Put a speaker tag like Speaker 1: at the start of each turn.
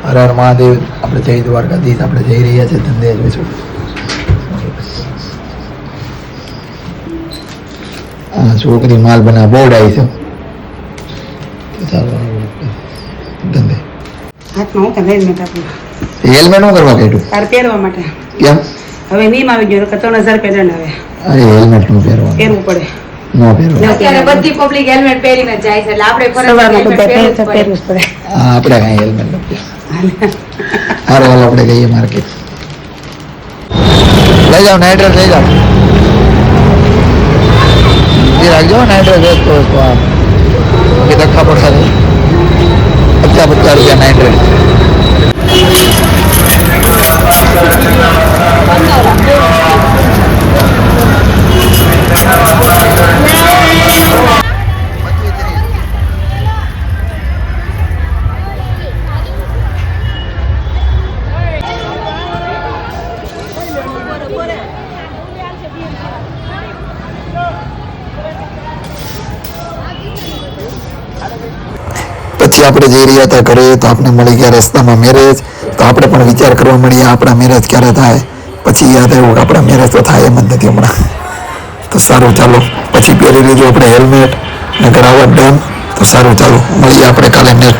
Speaker 1: હર હર મહાદેવ. આપણે જય દ્વારકાધીશ. આપણે જઈ રહ્યા છે ધંધે જોઈશું. હા છોકરી માલ બના બહુ ડાઈ છે. ચાલો ધંધે.
Speaker 2: હાથમાં હું કે હેલ્મેટ આપું
Speaker 1: હેલ્મેટ નું કરવા કાઢ્યું
Speaker 2: તારે પહેરવા માટે.
Speaker 1: કેમ?
Speaker 2: હવે નિયમ આવી ગયો કે 3000 રૂપિયા દંડ આવે.
Speaker 1: અરે હેલ્મેટ નું પહેરવાનું
Speaker 2: પહેરવું પડે.
Speaker 1: ન પહેરવાનું.
Speaker 3: અત્યારે બધી પબ્લિક હેલ્મેટ પહેરીને જાય છે એટલે આપણે
Speaker 2: સવારમાં
Speaker 3: ફરજિયાત
Speaker 2: બધા
Speaker 3: હેલ્મેટ પહેરવું જ
Speaker 2: પહેરવું જ પડે.
Speaker 1: હા આપણે કાંઈ હેલ્મેટ નથી. હારું હાલો આપણે જઈએ માર્કેટ. લઈ જાઓ નાઇટ્રેટ લઈ જાઓ. એ રાખજો નાઇટ્રેટ વેચતો હોય તો આ કે ધક્કા પડશે નહીં. 50 રૂપિયા નાઇટ્રેટ. પછી આપણે જઈ રહ્યા હતા ઘરે તો આપણે મળી ગયા રસ્તામાં મેરેજ. તો આપણે પણ વિચાર કરવા મળ્યા આપણા મેરેજ ક્યારે થાય. પછી યાદ આવ્યું કે આપણા મેરેજ તો થાય એમ જ નથી હમણાં. તો સારું ચાલો પછી પહેરી લીધું આપણે હેલ્મેટ ને કરાવવા ડન. તો સારું ચાલો મળીએ આપણે કાલે નેક્સ્ટ